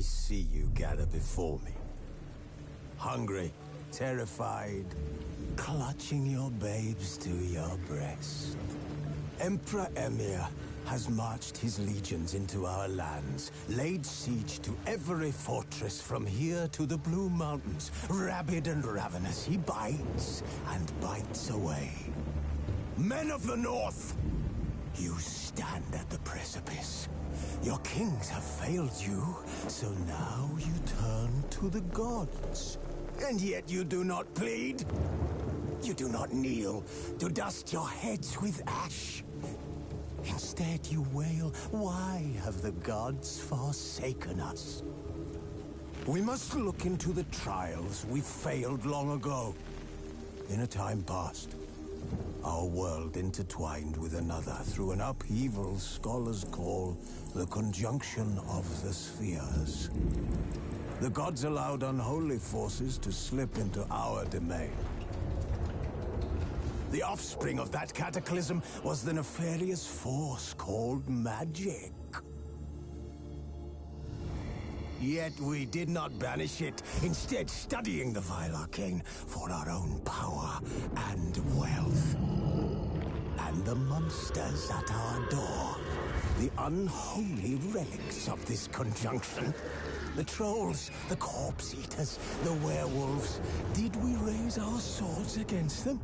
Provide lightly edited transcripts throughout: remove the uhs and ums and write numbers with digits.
I see you gather before me. Hungry, terrified, clutching your babes to your breast. Emperor Emhyr has marched his legions into our lands, laid siege to every fortress from here to the Blue Mountains. Rabid and ravenous, he bites and bites away. Men of the North, you stand at the precipice. Your kings have failed you, so now you turn to the gods. And yet you do not plead. You do not kneel to dust your heads with ash. Instead you wail, why have the gods forsaken us? We must look into the trials we failed long ago. In a time past, our world intertwined with another through an upheaval scholars call the conjunction of the spheres. The gods allowed unholy forces to slip into our domain. The offspring of that cataclysm was the nefarious force called magic. Yet we did not banish it, instead studying the vile arcane for our own power and wealth. And the monsters at our door, the unholy relics of this conjunction. The trolls, the corpse eaters, the werewolves. Did we raise our swords against them?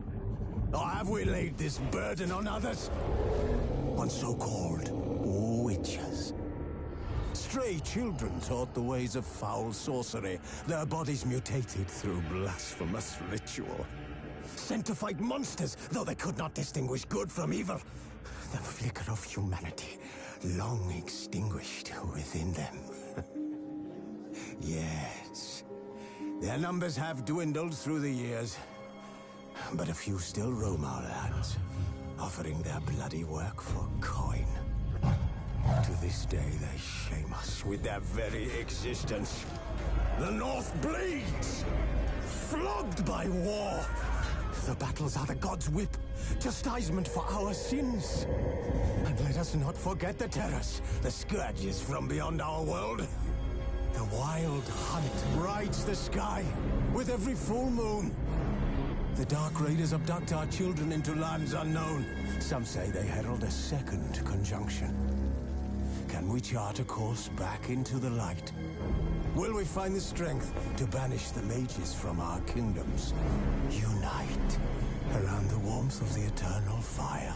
Or have we laid this burden on others? On so-called witches. Stray children taught the ways of foul sorcery, their bodies mutated through blasphemous ritual. Sent to fight monsters, though they could not distinguish good from evil. The flicker of humanity, long extinguished within them. Yes, their numbers have dwindled through the years. But a few still roam our lands, offering their bloody work for coin. To this day, they shame us with their very existence. The North bleeds, flogged by war. The battles are the gods' whip, chastisement for our sins. And let us not forget the terrors, the scourges from beyond our world. The wild hunt rides the sky with every full moon. The Dark Raiders abduct our children into lands unknown. Some say they herald a second conjunction. Can we chart a course back into the light? Will we find the strength to banish the mages from our kingdoms? Unite around the warmth of the eternal fire.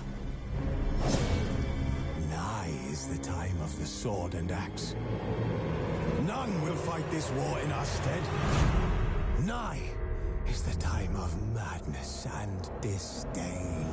Nigh is the time of the sword and axe. None will fight this war in our stead. Nigh is the time of madness and disdain.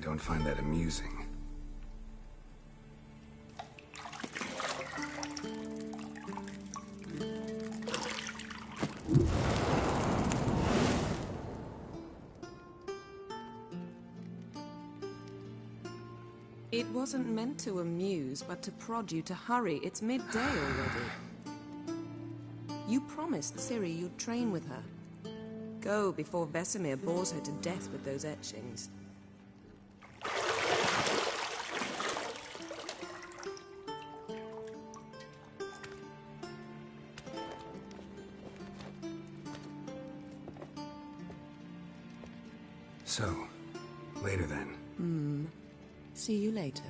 don't find that amusing. It wasn't meant to amuse, but to prod you to hurry. It's midday already. You promised Ciri you'd train with her. Go before Vesemir bores her to death with those etchings. So, later then. See you later.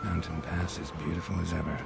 Mountain Pass as beautiful as ever.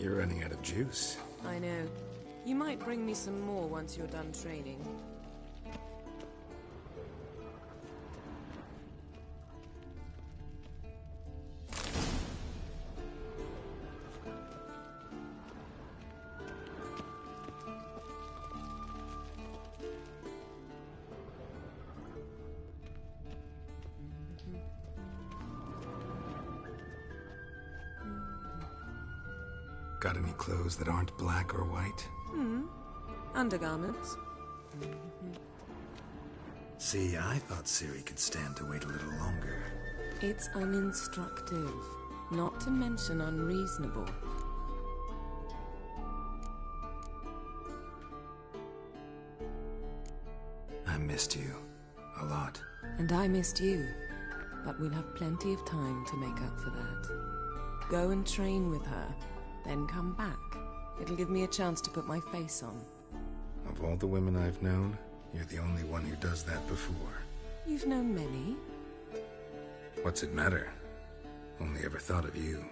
You're running out of juice. I know. You might bring me some more once you're done training. Got any clothes that aren't black or white? Undergarments. See, I thought Ciri could stand to wait a little longer. It's uninstructive, not to mention unreasonable. I missed you. A lot. And I missed you. But we'll have plenty of time to make up for that. Go and train with her, then come back. It'll give me a chance to put my face on. Of all the women I've known, you're the only one who does that before. You've known many. What's it matter? Only ever thought of you.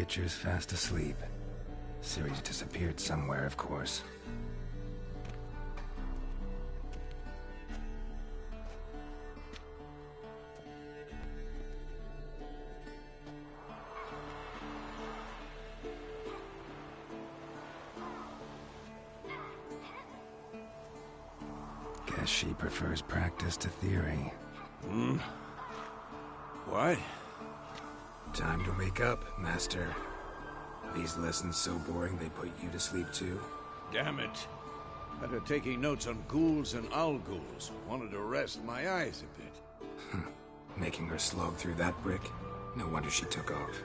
Witcher's fast asleep. Ciri's disappeared somewhere, of course. Guess she prefers practice to theory. What? Time to wake up, Master. These lessons so boring they put you to sleep too? Damn it. After taking notes on ghouls and owl-ghouls, wanted to rest my eyes a bit. Making her slog through that brick? No wonder she took off.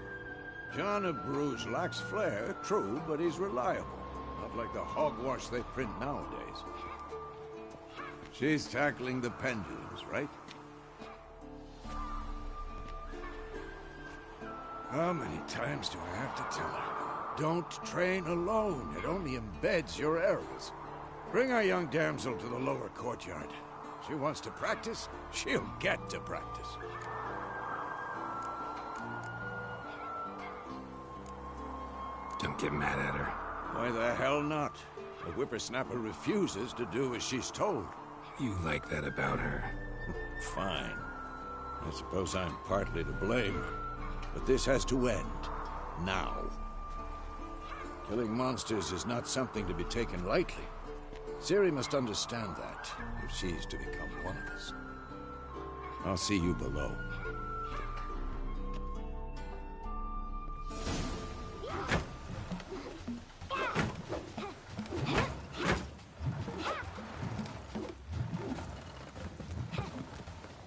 John of Bruges lacks flair, true, but he's reliable. Not like the hogwash they print nowadays. She's tackling the pendulums, right? How many times do I have to tell her? Don't train alone. It only embeds your errors. Bring our young damsel to the lower courtyard. She wants to practice, she'll get to practice. Don't get mad at her. Why the hell not? The whippersnapper refuses to do as she's told. You like that about her. Fine. I suppose I'm partly to blame. But this has to end. Now. Killing monsters is not something to be taken lightly. Ciri must understand that, if she's to become one of us. I'll see you below.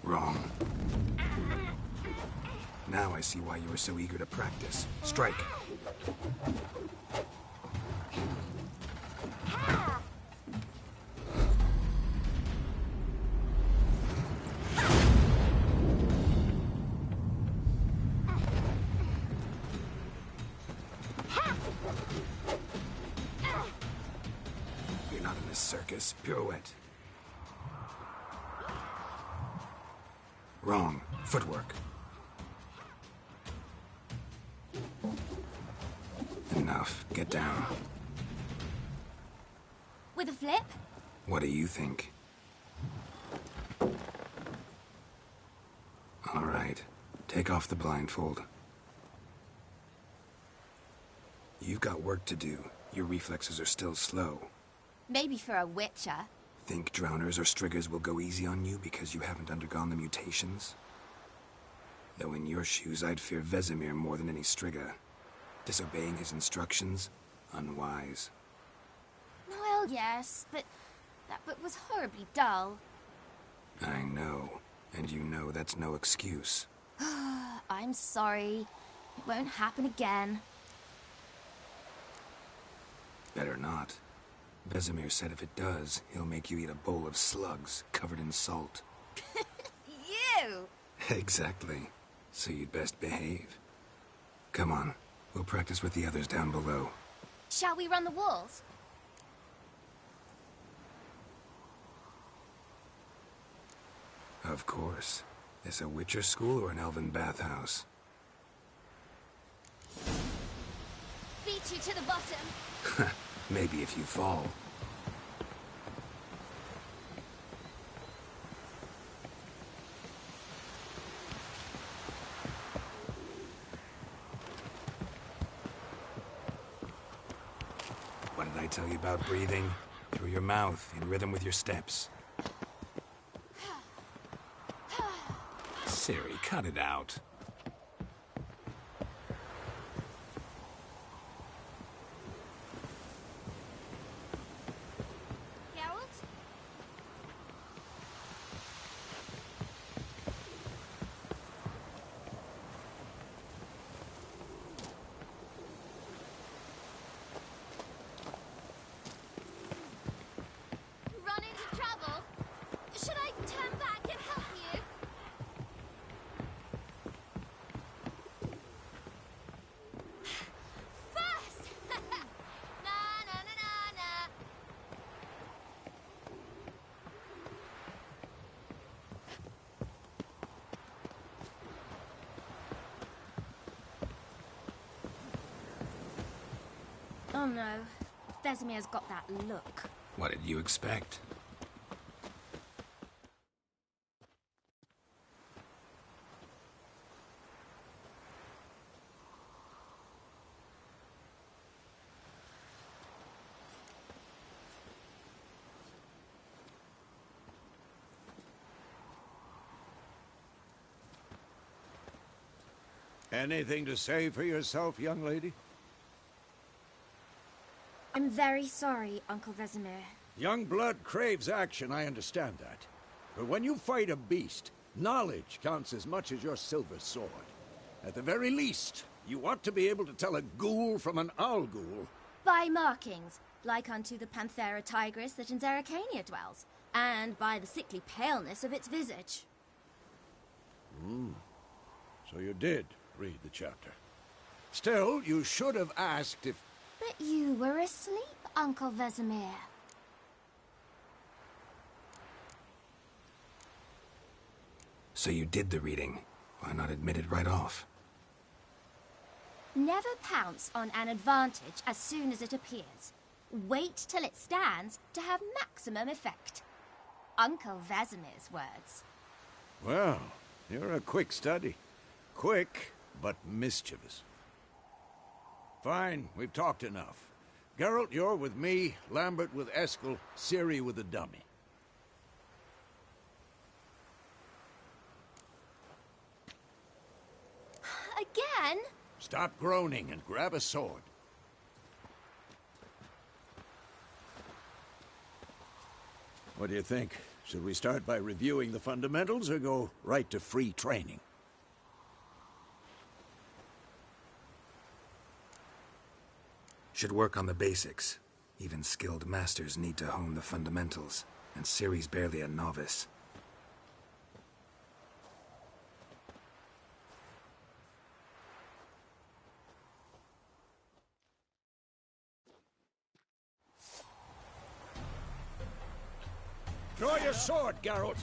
Wrong. Now I see why you were so eager to practice. Strike. You're not in this circus. Pirouette. Wrong. Footwork. Enough. Get down. With a flip? What do you think? All right. Take off the blindfold. You've got work to do. Your reflexes are still slow. Maybe for a witcher. Think drowners or striggers will go easy on you because you haven't undergone the mutations? Though in your shoes, I'd fear Vesemir more than any strigger. Disobeying his instructions? Unwise. Well, yes, but that book was horribly dull. I know. And you know that's no excuse. I'm sorry. It won't happen again. Better not. Vesemir said if it does, he'll make you eat a bowl of slugs covered in salt. You! Exactly. So you'd best behave. Come on. We'll practice with the others down below. Shall we run the walls? Of course. This a Witcher school or an elven bathhouse? Beat you to the bottom. Maybe if you fall. What did I tell you about breathing? Through your mouth, in rhythm with your steps. Ciri, cut it out. Geralt? Run into trouble? Should I turn back and help you? Oh no. Vesemir's got that look. What did you expect? Anything to say for yourself, young lady? I'm very sorry, Uncle Vesemir. Young blood craves action, I understand that. But when you fight a beast, knowledge counts as much as your silver sword. At the very least, you ought to be able to tell a ghoul from an owl ghoul. By markings, like unto the Panthera tigris that in Zerrikania dwells, and by the sickly paleness of its visage. So you did read the chapter. Still, you should have asked if... But you were asleep, Uncle Vesemir. So you did the reading. Why not admit it right off? Never pounce on an advantage as soon as it appears. Wait till it stands to have maximum effect. Uncle Vesemir's words. Well, you're a quick study. Quick, but mischievous. Fine, we've talked enough. Geralt, you're with me, Lambert with Eskel, Ciri with the dummy. Again? Stop groaning and grab a sword. What do you think? Should we start by reviewing the fundamentals or go right to free training? Should work on the basics. Even skilled masters need to hone the fundamentals, and Ciri's barely a novice. Draw your sword, Geralt!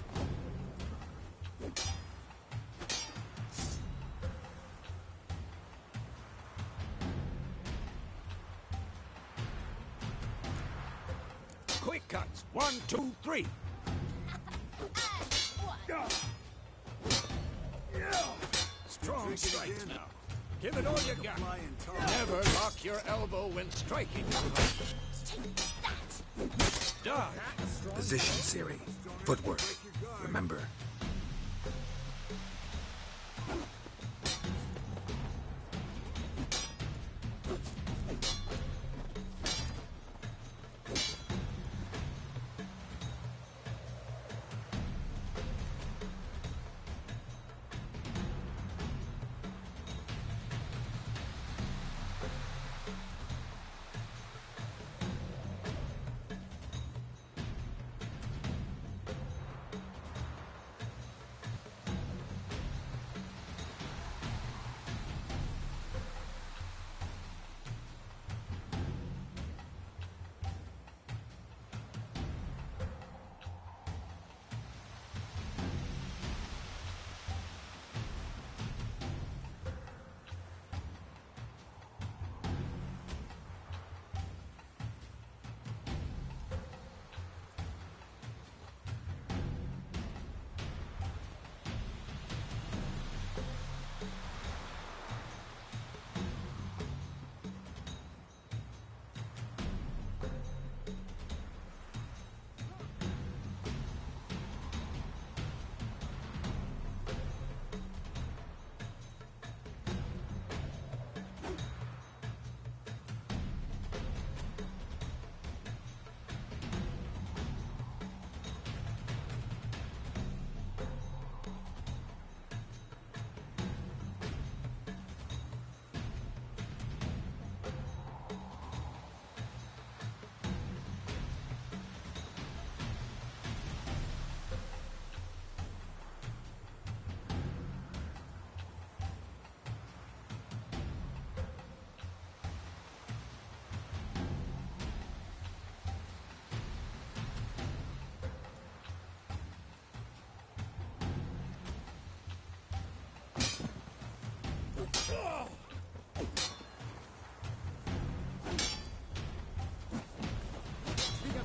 Quick cuts! 1, 2, 3! Strong strikes now. Give it all you got. Never lock your elbow when striking. Dodge! Position, Ciri. Footwork. Remember.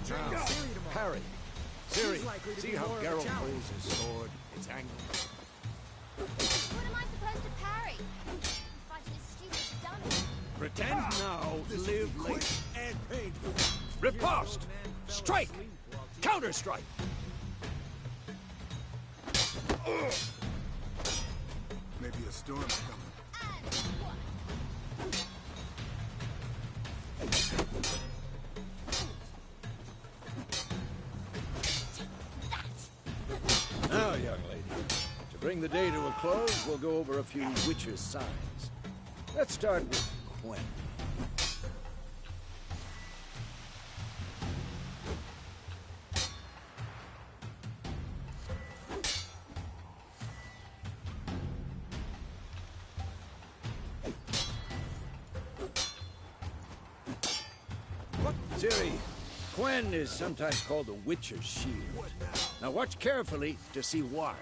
Harry. Ciri, see how Geralt holds his sword? It's angled. What am I supposed to parry? Fighting a stupid dummy. Pretend now, live late and painful. Riposte! Strike! Counter-strike! Maybe a storm's coming. And one. Now, young lady, to bring the day to a close, we'll go over a few Witcher's signs. Let's start with Quen. Ciri, Quen is sometimes called the Witcher's Shield. Now watch carefully to see why.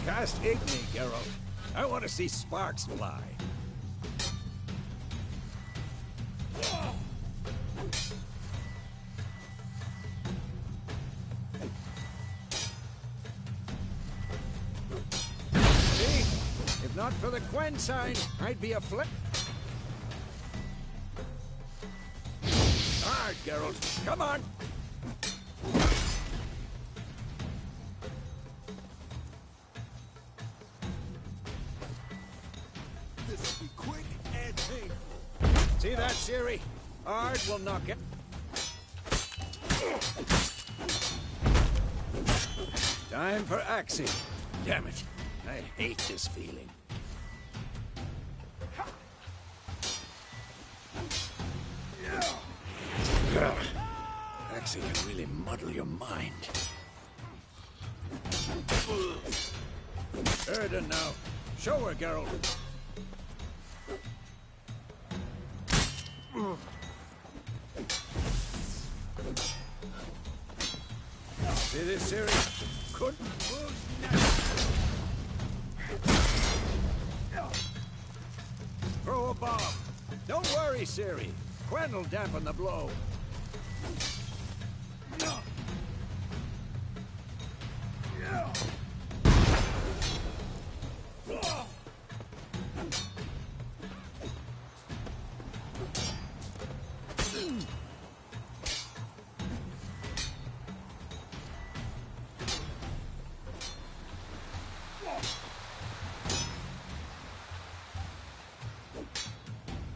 Cast Igni, Geralt. I want to see sparks fly. See? If not for the Quen sign, I'd be a flip. Hard, Geralt. Come on. This'll be quick and painful. See that, Ciri? Ard will knock it. Time for Axii. Damn it. I hate this feeling. Axii can really muddle your mind. Erden now. Show her, Geralt. See this, Ciri? Couldn't move now. Throw a bomb. Don't worry, Ciri. Quen will dampen the blow.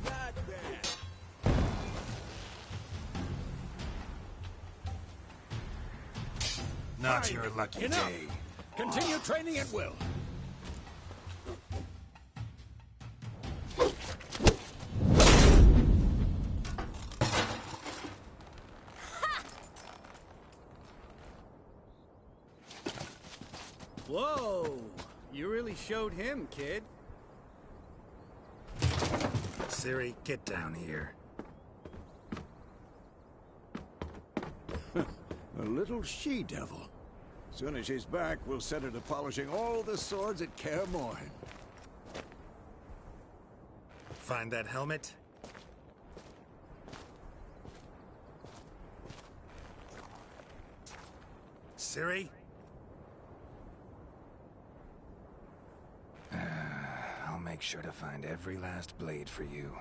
Not bad. Not your lucky Enough. day. Continue training at will. Whoa! You really showed him, kid. Ciri, get down here. A little she-devil. Soon as she's back, we'll set her to polishing all the swords at Kaer Morhen. Find that helmet? Ciri? I'll make sure to find every last blade for you.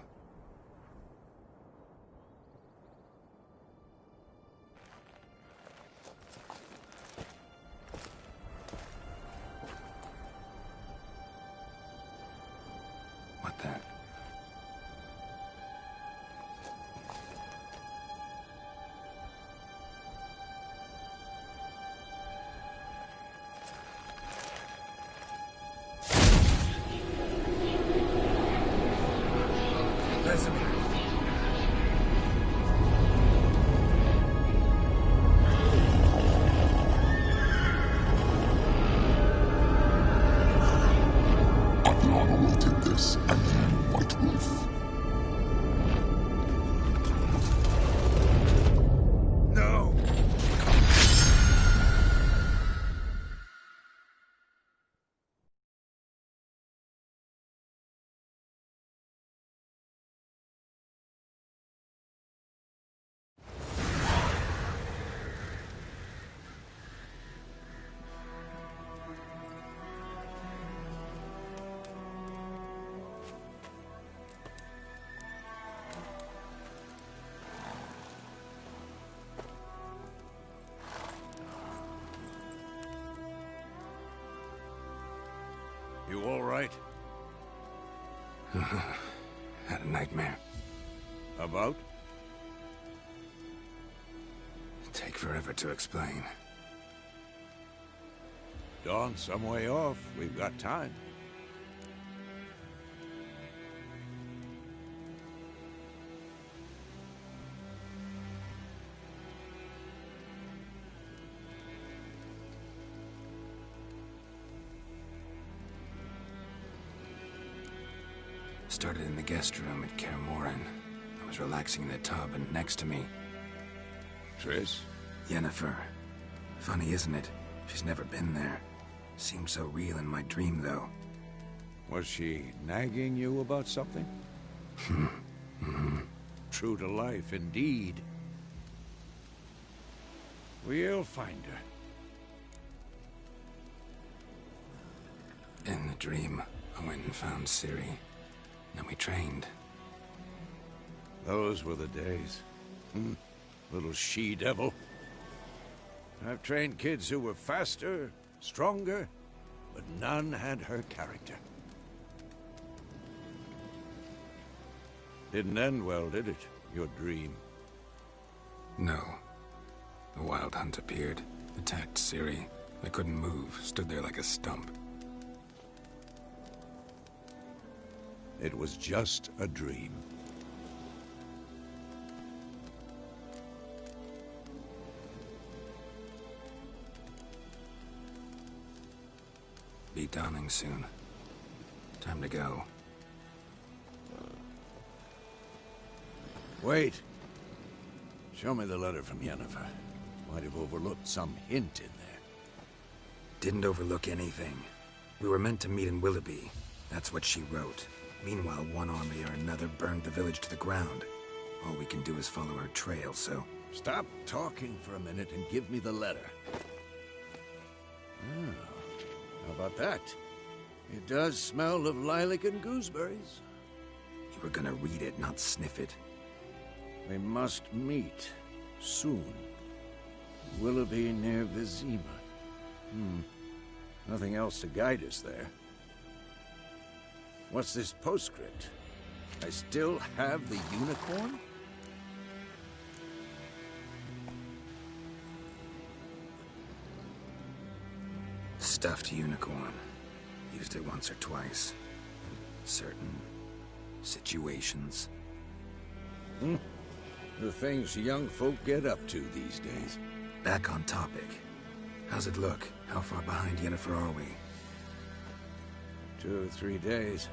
What the? Vesemir. Adriana will take this, and you, White Wolf. No! right? Had a nightmare. About? Take forever to explain. Dawn's some way off. We've got time. Started in the guest room at Kaer Morhen. I was relaxing in the tub, and next to me, Triss? Yennefer. Funny, isn't it? She's never been there. Seemed so real in my dream, though. Was she nagging you about something? True to life, indeed. We'll find her. In the dream, I went and found Ciri. Then we trained. Those were the days. Little she-devil. I've trained kids who were faster, stronger, but none had her character. Didn't end well, did it? Your dream? No. The Wild Hunt appeared, attacked Ciri. I couldn't move, stood there like a stump. It was just a dream. Be dawning soon. Time to go. Wait. Show me the letter from Yennefer. Might have overlooked some hint in there. Didn't overlook anything. We were meant to meet in Willoughby. That's what she wrote. Meanwhile, one army or another burned the village to the ground. All we can do is follow her trail, so... Stop talking for a minute and give me the letter. How about that? It does smell of lilac and gooseberries. You were gonna read it, not sniff it. We must meet. Soon. Willoughby near Vizima. Nothing else to guide us there. What's this postscript? I still have the unicorn? Stuffed unicorn. Used it once or twice. In certain situations. The things young folk get up to these days. Back on topic. How's it look? How far behind Yennefer are we? 2 or 3 days.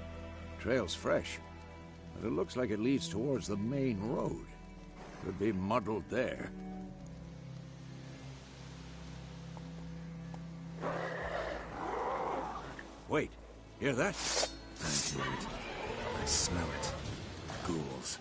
Trail's fresh, but it looks like it leads towards the main road. Could be muddled there. Wait, hear that? I hear it. I smell it. Ghouls.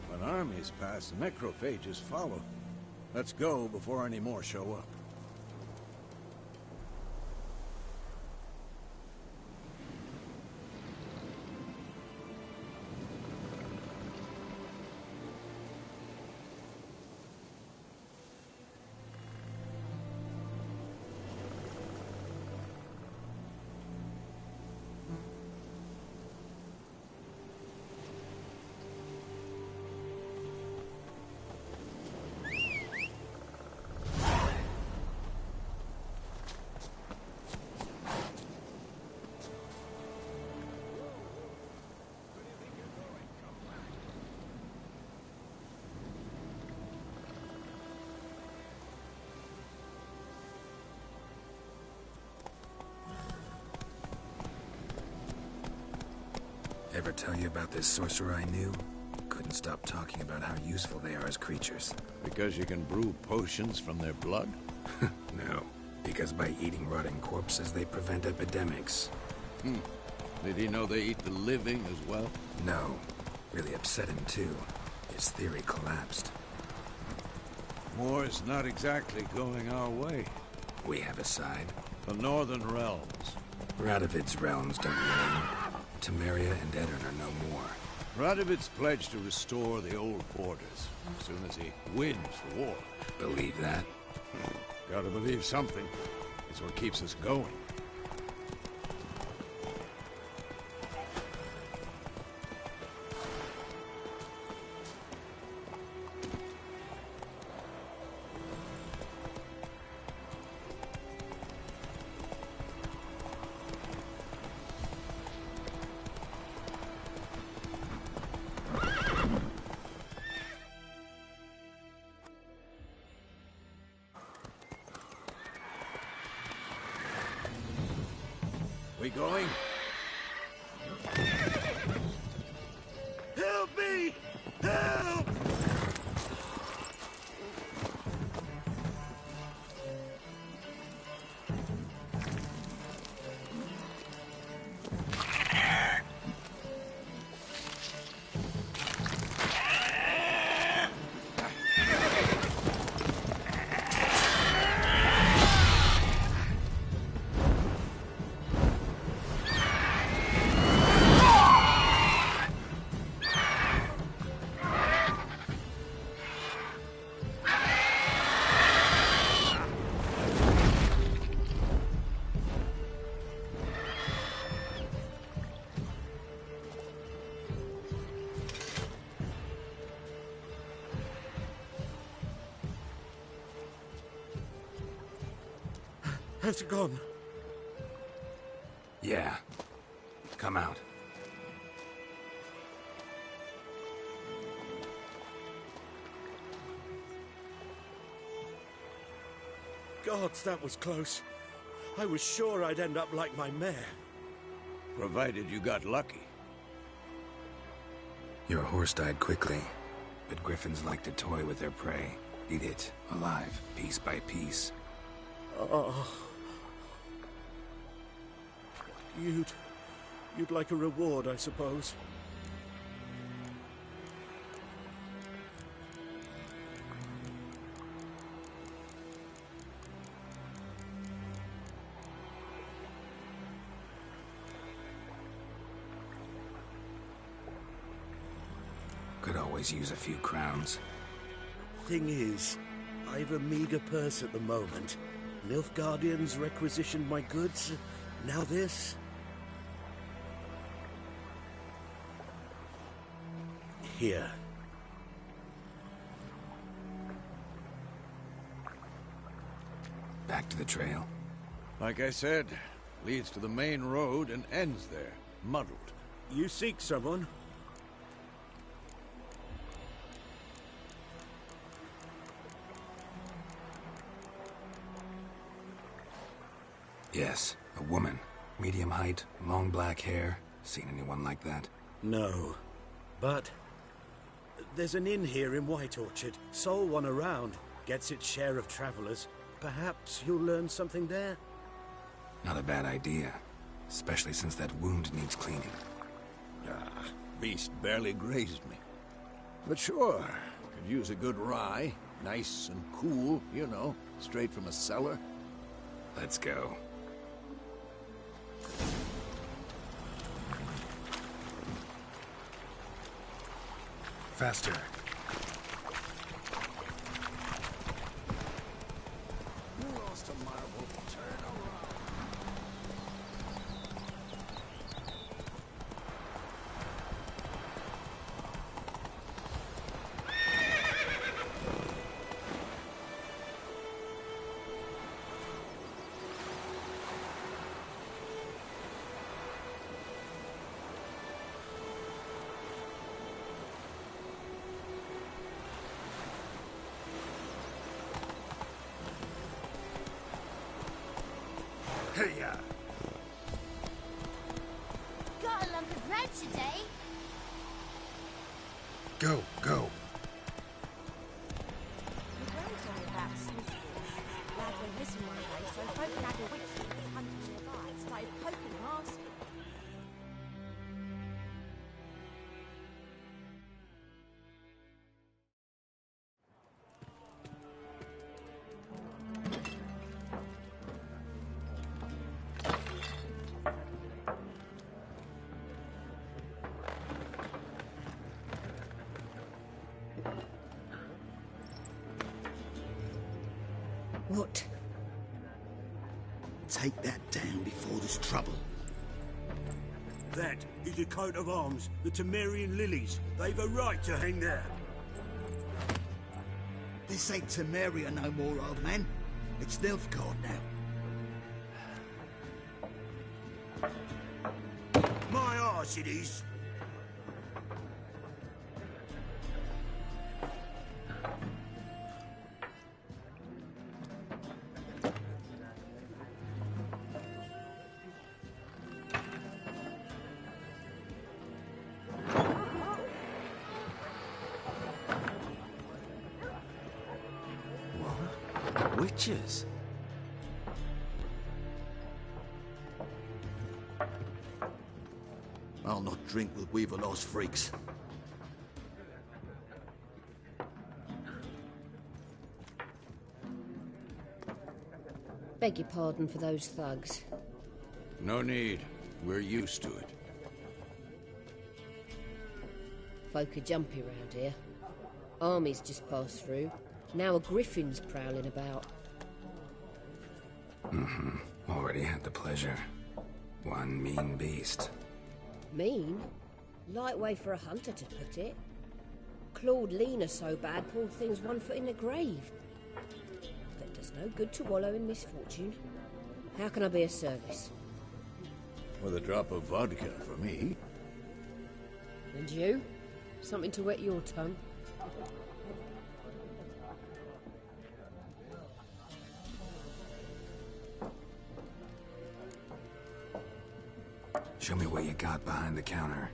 When armies pass, necrophages follow. Let's go before any more show up. ever tell you about this sorcerer I knew? Couldn't stop talking about how useful they are as creatures. Because you can brew potions from their blood? No, because by eating rotting corpses, they prevent epidemics. Did he know they eat the living as well? No. Really upset him, too. His theory collapsed. War's not exactly going our way. We have a side. The Northern Realms. Radovid's realms don't remain. Temeria and Edirn are no more. Radovid's pledged to restore the old borders as soon as he wins the war. Believe that? Gotta believe something. It's what keeps us going. We going? Help me! Help! Has it gone? Yeah. Come out. Gods, that was close. I was sure I'd end up like my mare. Provided you got lucky. Your horse died quickly, but griffins like to toy with their prey. Eat it, alive, piece by piece. Oh. You'd like a reward, I suppose. Could always use a few crowns. Thing is, I've a meager purse at the moment. Nilfgaardians requisitioned my goods. Now this. Here. Back to the trail. Like I said, leads to the main road and ends there, muddled. You seek someone? Yes, a woman. Medium height, long black hair. Seen anyone like that? No. But there's an inn here in White Orchard. Sole one around. Gets its share of travelers. Perhaps you'll learn something there? Not a bad idea. Especially since that wound needs cleaning. Beast barely grazed me. But sure, could use a good rye. Nice and cool, you know, straight from a cellar. Let's go. Faster. You lost a marble. Turn around. Got a lump of bread today. Go, go. The grand told me about Smithfield. Lad went missing one day, so folk in Agawitch hunting nearby started poking and asking. What? Take that down before there's trouble. That is a coat of arms, the Temerian lilies. They've a right to hang there. This ain't Temeria no more, old man. It's Nilfgaard now. My arse it is. Witches? I'll not drink with Weaver-lost freaks. Beg your pardon for those thugs. No need. We're used to it. Folk are jumpy round here. Armies just passed through. Now a griffin's prowling about. Already had the pleasure. One mean beast. Mean? Light way for a hunter to put it. Clawed Lena so bad, poor thing's 1 foot in the grave. But it does no good to wallow in misfortune. How can I be of service? With a drop of vodka for me. And you? Something to wet your tongue? Show me what you got behind the counter.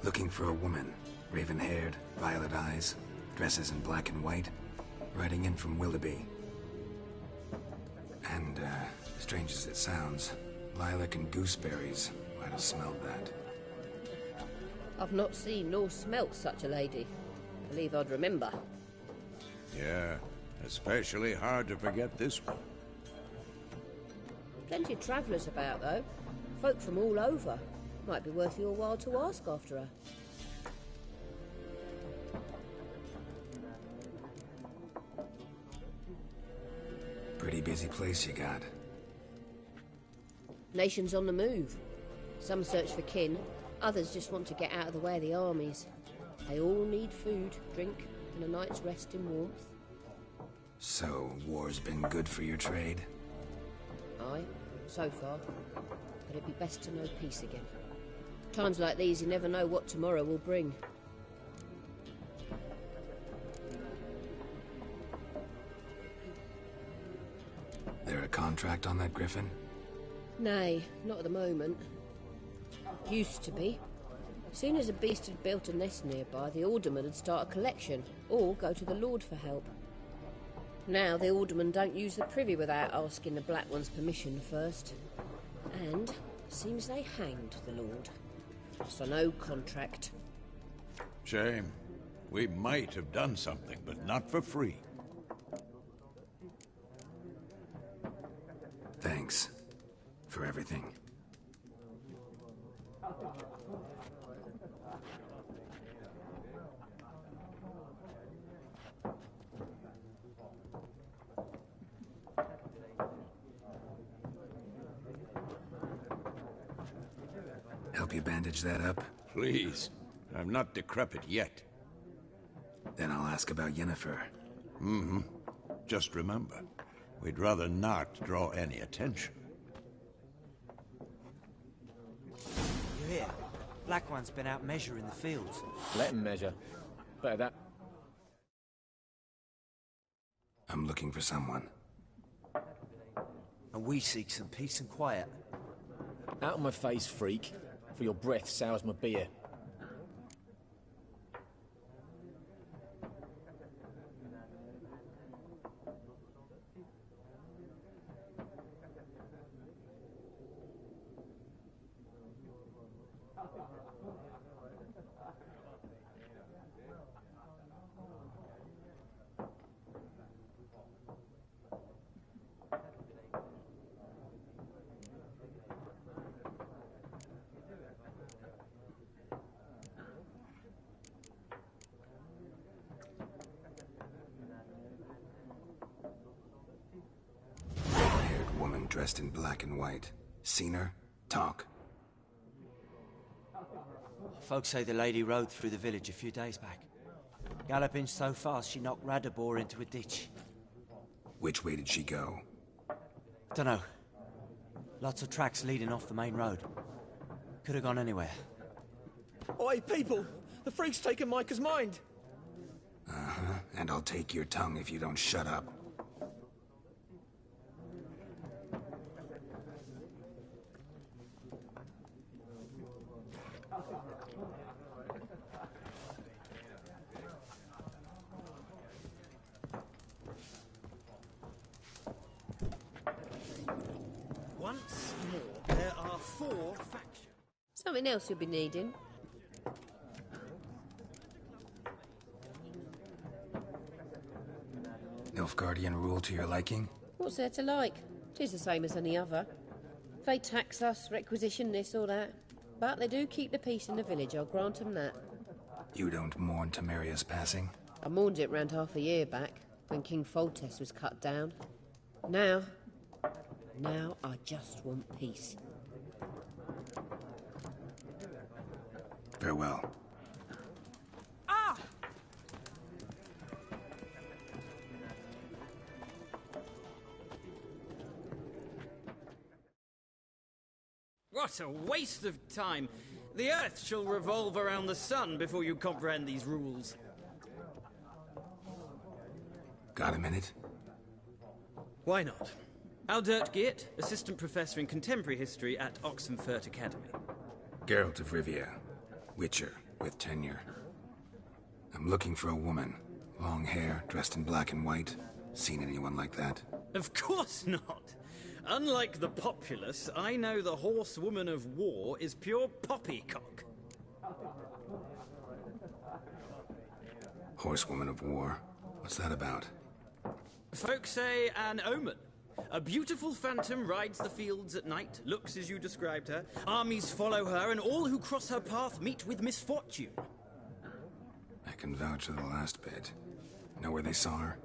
Looking for a woman. Raven-haired, violet eyes, dresses in black and white, riding in from Willoughby. And, strange as it sounds, lilac and gooseberries might have smelled that. I've not seen nor smelt such a lady. Believe I'd remember. Yeah, especially hard to forget this one. Plenty of travellers about, though. Folk from all over. Might be worth your while to ask after her. Pretty busy place you got. Nations on the move. Some search for kin, others just want to get out of the way of the armies. They all need food, drink, and a night's rest in warmth. So, war's been good for your trade? Aye, so far. But it'd be best to know peace again. Times like these, you never know what tomorrow will bring. There a contract on that griffin? Nay, not at the moment. Used to be. Soon as a beast had built a nest nearby, the alderman would start a collection, or go to the Lord for help. Now the aldermen don't use the privy without asking the Black One's permission first. And seems they hanged the Lord. So no contract. Shame. We might have done something, but not for free. Thanks for everything. Help you bandage that up? Please. I'm not decrepit yet. Then I'll ask about Yennefer. Just remember, we'd rather not draw any attention. You hear? Black One's been out measuring the fields. Let him measure. Better that. I'm looking for someone. And we seek some peace and quiet. Out of my face, freak. For your breath sours my beer. Dressed in black and white. Seen her? Talk. Folks say the lady rode through the village a few days back. Galloping so fast she knocked Radabor into a ditch. Which way did she go? Dunno. Lots of tracks leading off the main road. Could have gone anywhere. Oi, people! The freak's taken Micah's mind! Uh-huh. And I'll take your tongue if you don't shut up. Once more, there are 4 factions. Something else you'll be needing. Nilfgaardian rule to your liking? What's there to like? 'Tis the same as any other. They tax us, requisition this or that. But they do keep the peace in the village, I'll grant them that. You don't mourn Temeria's passing? I mourned it round half a year back, when King Foltest was cut down. Now I just want peace. Farewell. Ah! What a waste of time. The Earth shall revolve around the sun before you comprehend these rules. Got a minute? Why not? Aldert Geert, Assistant Professor in Contemporary History at Oxenfurt Academy. Geralt of Rivia, Witcher, with tenure. I'm looking for a woman. Long hair, dressed in black and white. Seen anyone like that? Of course not. Unlike the populace, I know the horsewoman of war is pure poppycock. Horsewoman of war? What's that about? Folk say an omen. A beautiful phantom rides the fields at night, looks as you described her. Armies follow her, and all who cross her path meet with misfortune. I can vouch for the last bit. Know where they saw her?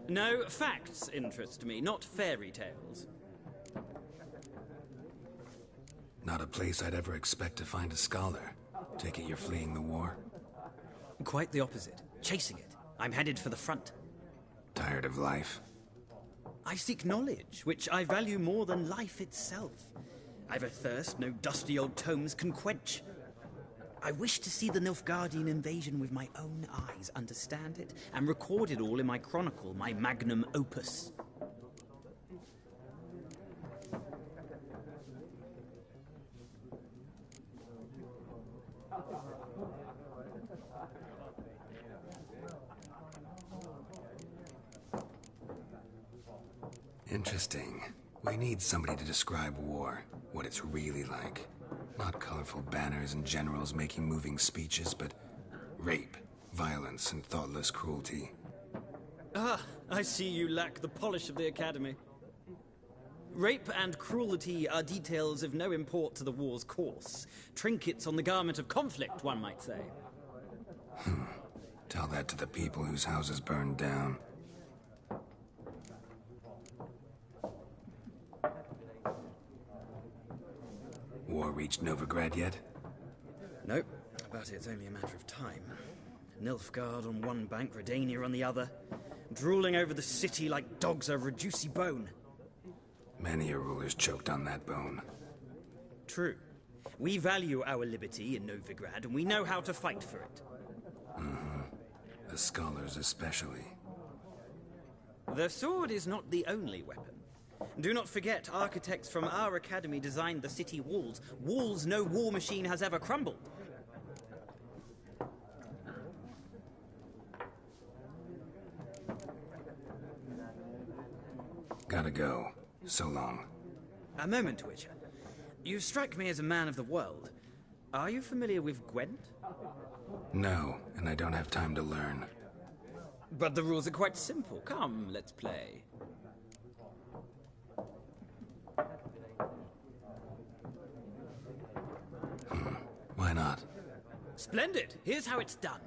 No, facts interest me, not fairy tales. Not a place I'd ever expect to find a scholar. Take it you're fleeing the war? Quite the opposite. Chasing it. I'm headed for the front. Tired of life? I seek knowledge, which I value more than life itself. I've a thirst no dusty old tomes can quench. I wish to see the Nilfgaardian invasion with my own eyes, understand it, and record it all in my chronicle, my magnum opus. Interesting. We need somebody to describe war, what it's really like. Not colorful banners and generals making moving speeches, but rape, violence, and thoughtless cruelty. Ah, I see you lack the polish of the Academy. Rape and cruelty are details of no import to the war's course. Trinkets on the garment of conflict, one might say. Tell that to the people whose houses burned down. War reached Novigrad yet? Nope, but it's only a matter of time. Nilfgaard on one bank, Redania on the other. drooling over the city like dogs over a juicy bone. Many a ruler's choked on that bone. True. We value our liberty in Novigrad, and we know how to fight for it. The scholars especially. The sword is not the only weapon. Do not forget, architects from our academy designed the city walls. Walls no war machine has ever crumbled. Gotta go. So long. A moment, Witcher. You strike me as a man of the world. Are you familiar with Gwent? No, and I don't have time to learn. But the rules are quite simple. Come, let's play. Why not? Splendid! Here's how it's done.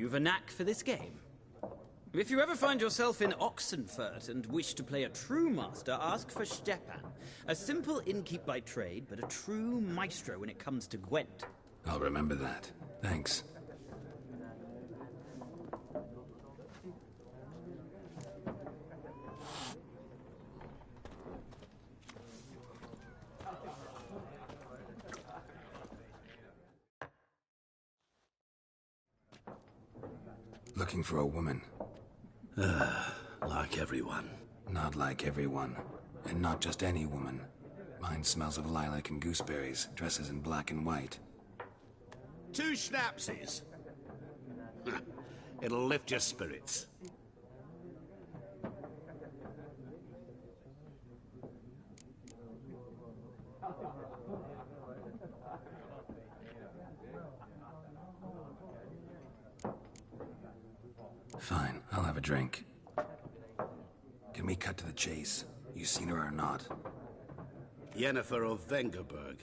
you've a knack for this game. If you ever find yourself in Oxenfurt and wish to play a true master, ask for Stepan. A simple innkeep by trade, but a true maestro when it comes to Gwent. I'll remember that. Thanks. Looking for a woman. Like everyone. Not like everyone. And not just any woman. Mine smells of lilac and gooseberries, dresses in black and white. 2 schnapsies. It'll lift your spirits. Fine, I'll have a drink. Can we cut to the chase? You seen her or not? Yennefer of Vengerberg.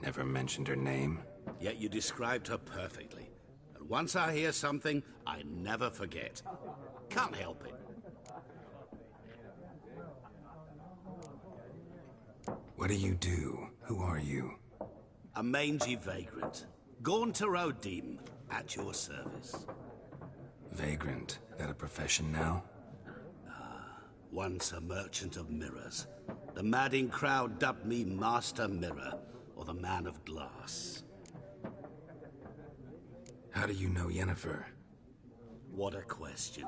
Never mentioned her name? Yet you described her perfectly. And once I hear something, I never forget. Can't help it. What do you do? Who are you? A mangy vagrant. Gaunter O'Dim, at your service. Vagrant. That a profession now? Once a merchant of mirrors. The madding crowd dubbed me Master Mirror, or the Man of Glass. How do you know Yennefer? What a question.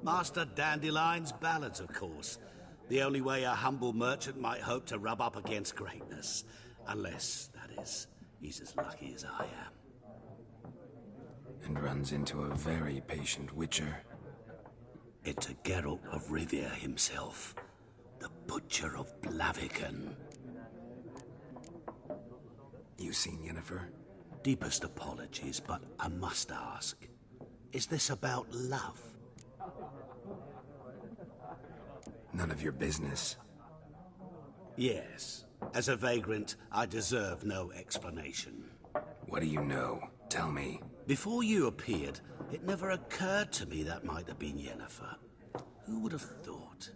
Master Dandelion's ballads, of course. The only way a humble merchant might hope to rub up against greatness. Unless, that is, he's as lucky as I am. And runs into a very patient witcher. It's a Geralt of Rivia himself. The Butcher of Blaviken. You seen Yennefer? Deepest apologies, but I must ask. Is this about love? None of your business. Yes. As a vagrant, I deserve no explanation. What do you know? Tell me. Before you appeared, it never occurred to me that might have been Yennefer. Who would have thought?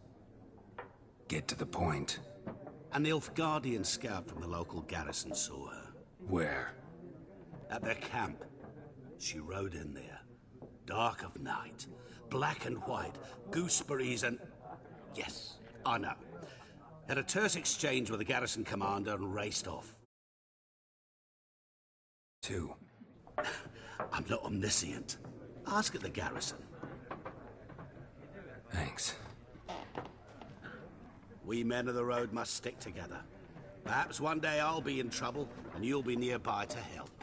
Get to the point. An Nilfgaardian scout from the local garrison saw her. Where? At their camp. She rode in there. Dark of night. Black and white. Gooseberries and... Yes, I know. Had a terse exchange with the garrison commander and raced off. 2. I'm not omniscient. Ask at the garrison. Thanks. We men of the road must stick together. Perhaps one day I'll be in trouble and you'll be nearby to help.